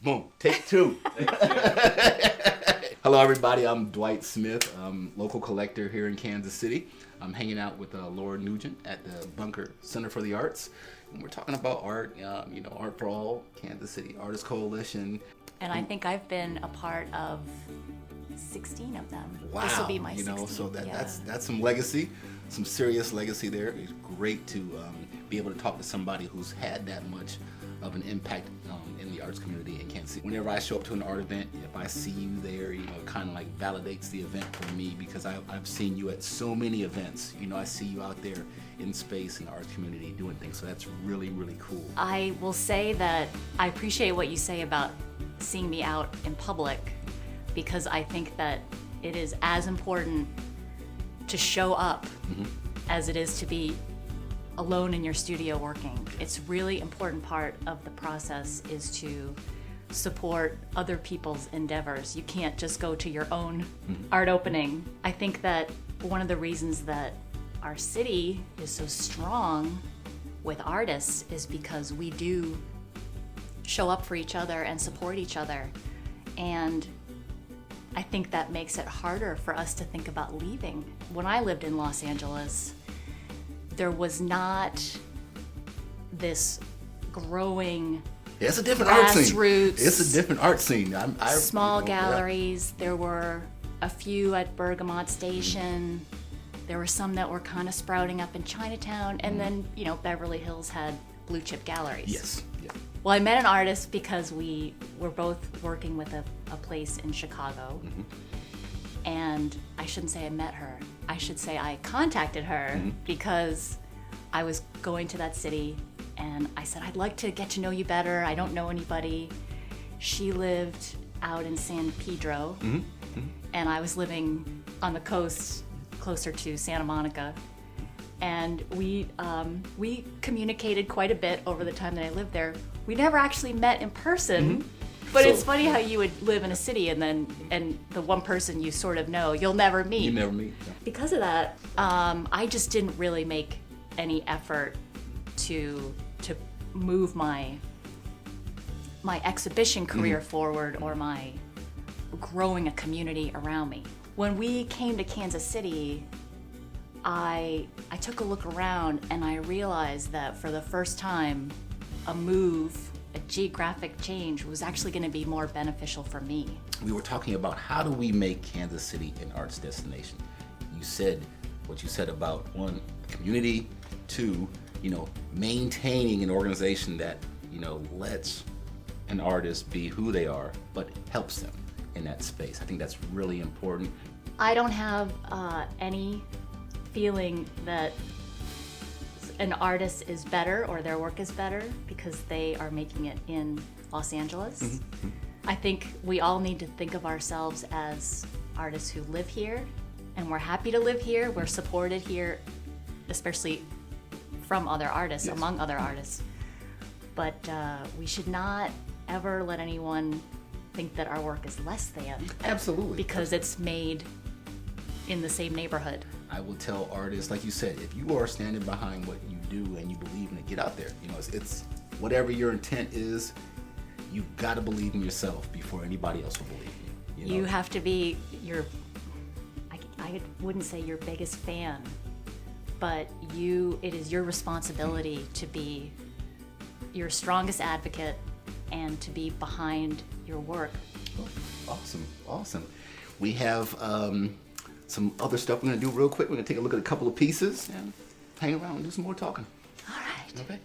Boom. Take two. Hello, everybody. I'm Dwight Smith. I'm local collector here in Kansas City. I'm hanging out with Laura Nugent at the Bunker Center for the Arts. And we're talking about art, Art for All, Kansas City Artists Coalition. And I think I've been a part of 16 of them. Wow. This will be my 16th. So that's some legacy, some serious legacy there. It's great to be able to talk to somebody who's had that much of an impact in the arts community in Kansas City. Whenever I show up to an art event, if I see you there, it kind of like validates the event for me, because I've seen you at so many events. I see you out there in space in the arts community doing things. So that's really, really cool. I will say that I appreciate what you say about seeing me out in public, because I think that it is as important to show up as it is to be alone in your studio working. It's really important part of the process is to support other people's endeavors. You can't just go to your own art opening. I think that one of the reasons that our city is so strong with artists is because we do show up for each other and support each other. And I think that makes it harder for us to think about leaving. When I lived in Los Angeles, there was not this growing it's a different art scene. Grassroots, It's a different art scene. Small galleries. Yeah. There were a few at Bergamot Station. There were some that were kind of sprouting up in Chinatown. And then, Beverly Hills had blue chip galleries. Yes. Yeah. Well, I met an artist because we were both working with a place in Chicago. And I shouldn't say I met her. I should say I contacted her because I was going to that city and I said, I'd like to get to know you better. I don't know anybody. She lived out in San Pedro and I was living on the coast closer to Santa Monica. And we communicated quite a bit over the time that I lived there. We never actually met in person. But it's funny how you would live in a city and the one person you sort of know, you'll never meet. You never meet. Yeah. Because of that, I just didn't really make any effort to move my exhibition career forward or my growing a community around me. When we came to Kansas City, I took a look around and I realized that for the first time, a geographic change was actually going to be more beneficial for me. We were talking about how do we make Kansas City an arts destination. You said what you said about, one, community, two, maintaining an organization that, lets an artist be who they are, but helps them in that space. I think that's really important. I don't have any feeling that an artist is better or their work is better because they are making it in Los Angeles. I think we all need to think of ourselves as artists who live here, and we're happy to live here. We're supported here, especially from other artists, among other artists. But we should not ever let anyone think that our work is less than. Absolutely. Because it's made in the same neighborhood. I will tell artists, like you said, if you are standing behind what you do and you believe in it, get out there. It's whatever your intent is, you've got to believe in yourself before anybody else will believe in you. You have to be I wouldn't say your biggest fan, but it is your responsibility to be your strongest advocate and to be behind your work. Oh, awesome. We have some other stuff we're going to do real quick. We're going to take a look at a couple of pieces and hang around and do some more talking. All right. Okay.